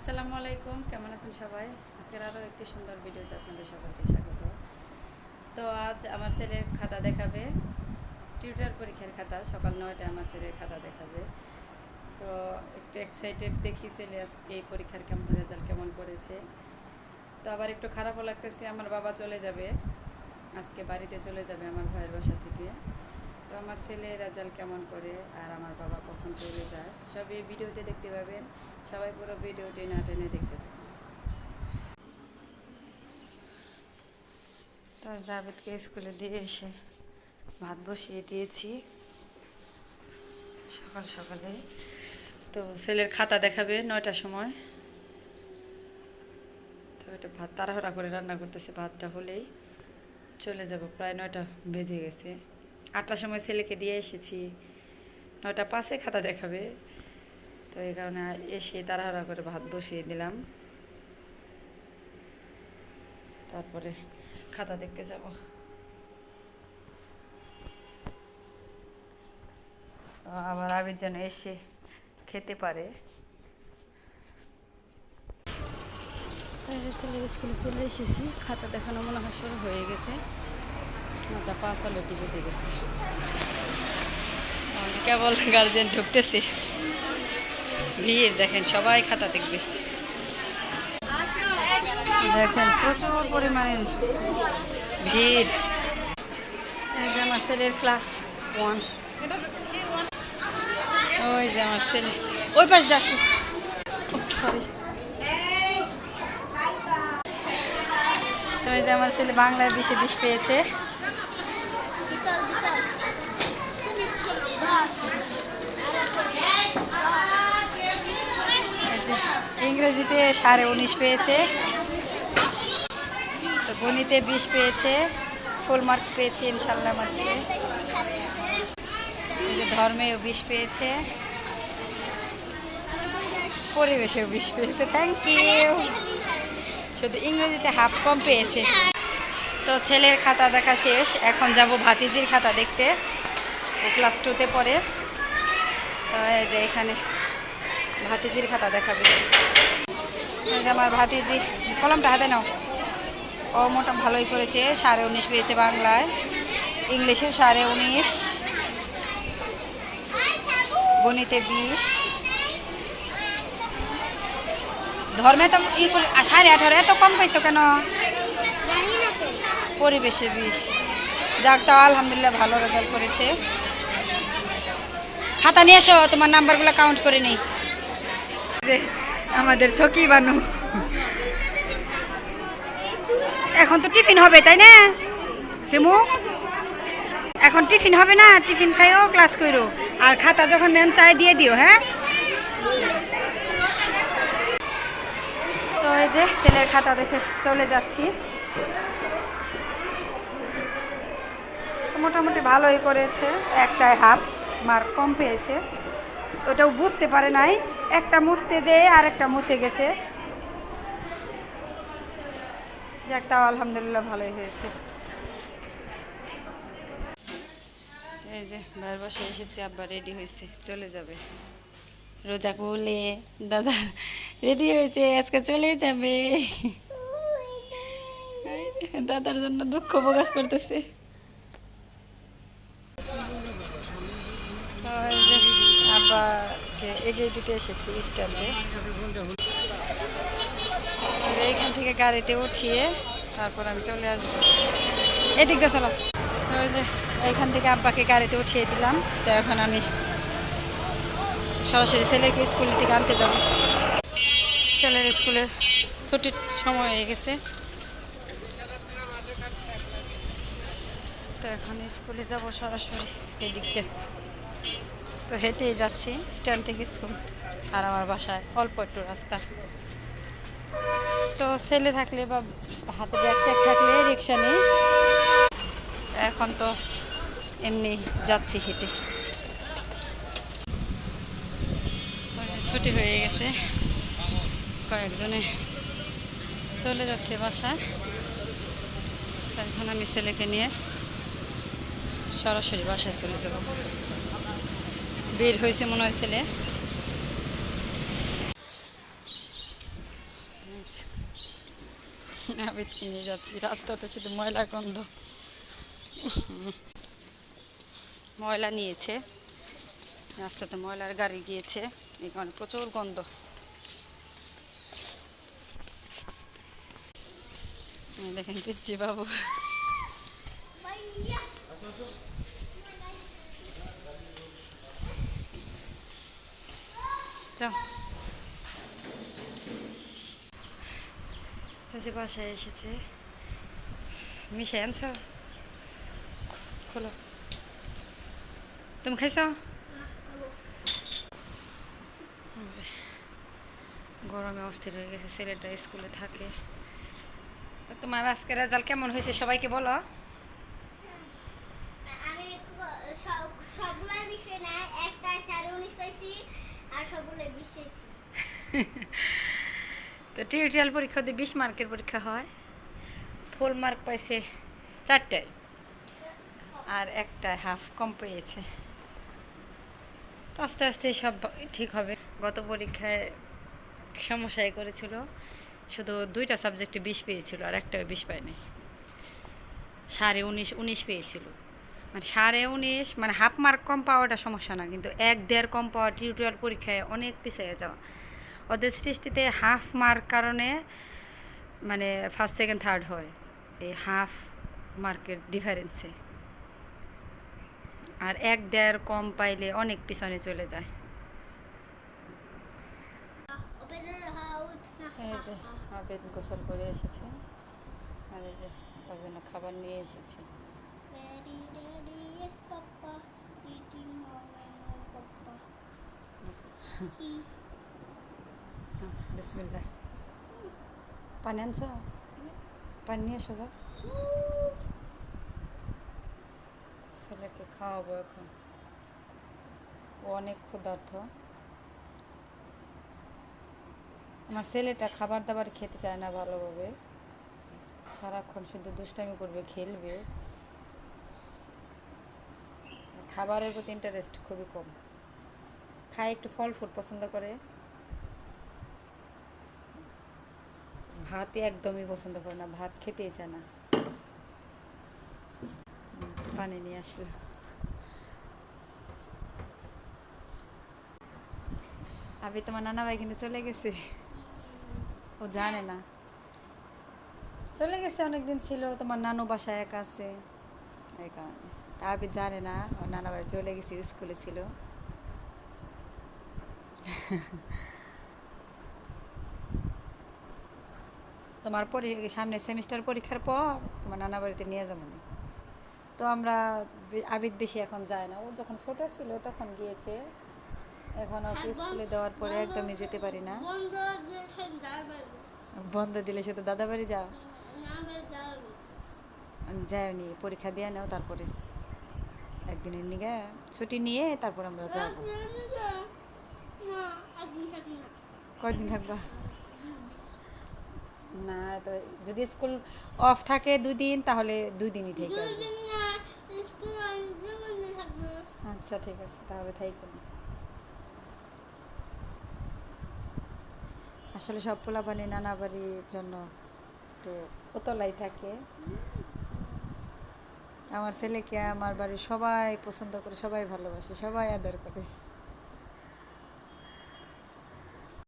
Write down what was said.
আসসালামু আলাইকুম, কেমন আছেন সবাই? আজকের আরও একটি সুন্দর ভিডিওতে আপনাদের সবাইকে স্বাগত। তো আজ আমার ছেলের খাতা দেখাবে, টিউটর পরীক্ষার খাতা। সকাল 9টায় আমার ছেলের খাতা দেখাবে। তো একটু এক্সাইটেড, দেখি ছেলে এই পরীক্ষার রেজাল্ট কেমন করেছে। তো আবার একটু খারাপও লাগতেছে, আমার বাবা চলে যাবে আজকে, বাড়িতে চলে যাবে আমার ভাইয়ের বাসা থেকে। তো আমার ছেলে রেজাল্ট কেমন করে আর আমার বাবা কখন চলে যায় সব এই ভিডিওতে দেখতে পাবেন। সবাই পুরো ভিডিওটি না টেনে দেখতে থাকুন। তো জাভেদকে স্কুলে দিয়ে এসে ভাত বসিয়ে দিয়েছি সকাল সকালে। তো ছেলের খাতা দেখাবে 9টার সময়। তো এটা ভাত তাড়াহুড়া করে রান্না করতেছে, ভাতটা হলেই চলে যাব। প্রায় 9টা বেজে গেছে। 8টার সময় ছেলেকে দিয়ে এসেছি, 9টা 5-এ খাতা দেখাবে। তো এই কারণে এসে তাড়াহুড়া করে ভাত বসিয়ে দিলাম, তারপরে খাতা দেখতে যাব। আবার আবির যেন এসে খেতে পারে। ছেলের স্কুলে চলে এসেছি, খাতা দেখানো মনে হয় শুরু হয়ে গেছে। 9টা 5 অলরেডি বেজে গেছে। কেবল গার্জেন ঢুকতেছে, ভিড় দেখেন, সবাই খাতা দেখবে। দেখেন প্রচুর পরিমাণে ভিড়। এই যে আমার ছেলের ক্লাস 1, ওই যে আমার ছেলে ওই পাশ দিয়ে আসে, সরি। ওই যে আমার ছেলে বাংলায় 20-এ 20 পেয়েছে। ইংরেজিতে 19.5 পেয়েছে, তো গণিতে 20 পেয়েছে, ফুল মার্ক পেয়েছে ইনশাল্লাহ আমার ছেলে। এই যে ধর্মেও 20 পেয়েছে, পরিবেশেও 20 পেয়েছে। Thank you. শুধু ইংরেজিতে হাফ কম পেয়েছে। তো ছেলের খাতা দেখা শেষ, এখন যাব ভাতিজির খাতা দেখতে। ও ক্লাস 2-তে পড়ে। তো এই যে এখানে ভাতিজির খাতা দেখাবে। আমার ভাতিজি, কলমটা হাতে নাও। ও মোটা ভালোই করেছে, 19.5 পেয়েছে বাংলায়, ইংলিশে 19.5, গণিতে 20, ধর্মে তো 18.5। এত কম পাইছো কেন? পরিবেশে 20। যাক, তাও আলহামদুলিল্লাহ ভালো রেজাল্ট করেছে। খাতা নিয়ে এসো, তোমার নাম্বারগুলো কাউন্ট করে নেই। আমাদের ছকি বানু, এখন তো টিফিন হবে তাই না সিমু? এখন টিফিন হবে না, টিফিন খাইও ক্লাস করো, আর খাতা যখন ম্যাম চাই দিয়ে দিও। হ্যাঁ, তো এই যে ছেলের খাতা দেখে চলে যাচ্ছি। মোটামুটি ভালোই করেছে, একটায় হাফ মার্ক কম পেয়েছে। ওটাও বুঝতে পারে নাই, একটা মুছতে যেয়ে আর একটা মুছে গেছে। যাক, তাও আলহামদুলিল্লাহ ভালোই হয়েছে। এই যে ভাইয়ের বাসায় এসেছে, আব্বা রেডি হয়েছে, চলে যাবে। রোজা কোলে দাদা রেডি হয়েছে, আজকে চলে যাবে। দাদার জন্য দুঃখ প্রকাশ করতেছে। আব্বাকে এগিয়ে দিতে এসেছি স্ট্যান্ডে। এইখান থেকে গাড়িতে উঠিয়ে তারপর আমি চলে আসবো। এদিক দিয়ে চলো। ওই যে এইখান থেকে আব্বাকে গাড়িতে উঠিয়ে দিলাম। তো এখন আমি সরাসরি ছেলেকে স্কুল থেকে আনতে যাব। ছেলের স্কুলের ছুটির সময় হয়ে গেছে, তো এখন স্কুলে যাব সরাসরি এদিক দিয়ে। তো হেঁটেই যাচ্ছি স্ট্যান্ড থেকে স্কুল, আর আমার বাসায় অল্প একটু রাস্তা। তো ছেলে থাকলে বা হাতে ব্যাগ ট্যাগ থাকলে রিক্সা নেই, এখন তো এমনি যাচ্ছি হেঁটে। ছুটি হয়ে গেছে, কয়েকজনে চলে যাচ্ছে বাসায়। এখন আমি ছেলেকে নিয়ে সরাসরি বাসায় চলে যাব। বের হয়েছে মনে হয় ছেলে। আবিদকে নিয়ে যাচ্ছি, রাস্তাতে শুধু ময়লা গন্ধ। ময়লা নিয়েছে, রাস্তাতে ময়লার গাড়ি গিয়েছে, এই কারণে প্রচুর গন্ধ। দেখেন দিচ্ছি বাবু। বাসায় এসেছে, মিশে আনছ, খোলো। তুমি খাইছ? গরমে অস্থির হয়ে গেছে, ছেলেটা স্কুলে থাকে। তোমার আজকে রেজাল্ট কেমন হয়েছে সবাইকে বলো। আমি সবগুলা বিষয় না, একটা 19.5 পাইছি আর সবগুলা 20 পাইছি। তো টিউটোরিয়াল পরীক্ষা দিয়ে 20 মার্কের পরীক্ষা হয়, ফুল মার্ক পাইছে 4টায়, আর একটা হাফ কম পেয়েছে। তো আস্তে আস্তে সব ঠিক হবে। গত পরীক্ষায় সমস্যায় করেছিল, শুধু 2টা সাবজেক্টে 20 পেয়েছিল, আর একটাও 20 পায়নি। 19.5 পেয়েছিল, মানে 19.5, মানে হাফ মার্ক কম পাওয়াটা সমস্যা না, কিন্তু 1-1.5 কম পাওয়া টিউটোরিয়াল পরীক্ষায় অনেক পিছিয়ে যাওয়া। ওদের সৃষ্টিতে হাফ মার্ক কারণে মানে ফার্স্ট সেকেন্ড থার্ড হয় এই হাফ মার্কের ডিফারেন্সে, আর 1-1.5 কম পাইলে অনেক পিছনে চলে যায়। এই যে আবেদ গোসল করে এসেছে, আর এই যে ওর জন্য খাবার নিয়ে এসেছি। বিসমিল্লাহ। পানি আনছো? পানি নিয়ে এসো। ছেলেকে খাওয়াবো এখন, ও অনেক ক্ষুধার্ত। আমার ছেলেটা খাবার দাবার খেতে চায় না ভালোভাবে, সারাক্ষণ শুধু দুষ্টামি করবে, খেলবে, খাবারের প্রতি ইন্টারেস্ট খুবই কম। খায় একটু ফল ফুড পছন্দ করে, ভাতই একদমই পছন্দ করে না, ভাত খেতেই চায় না। পানি নিয়ে আসলো। আবি তোমার নানা ভাই কিন্তু চলে গেছে, ও জানে না, চলে গেছে, অনেকদিন ছিল, তোমার নানু বাসায় একা আছে এই কারণে। তা আবি জানে না ওর নানা ভাই চলে গেছে, স্কুলে ছিল। তোমার সামনে সেমিস্টার পরীক্ষার পর তোমার নানা বাড়িতে নিয়ে যাবো না। তো আমরা আবিদ বেশি এখন যায় না, ও যখন ছোট ছিল তখন গিয়েছে, এখন ওকে স্কুলে দেওয়ার পরে একদমই যেতে পারি না। বন্ধ দিলে শুধু দাদা বাড়ি যাও? যায়নি, পরীক্ষা দিয়ে নাও, তারপরে একদিনের নিগে ছুটি নিয়ে তারপর আমরা যাব। কয়দিন থাকবা? না, তো যদি স্কুল অফ থাকে 2 দিন, তাহলে 2 দিনই থেকে আসবে। আচ্ছা ঠিক আছে, তাহলে থাইকো না। আসলে সব পোলাপানি নানা বাড়ির জন্য তো ওতলাই থাকে। আমার ছেলেকে আমার বাড়ির সবাই পছন্দ করে, সবাই ভালোবাসে, সবাই আদর করে।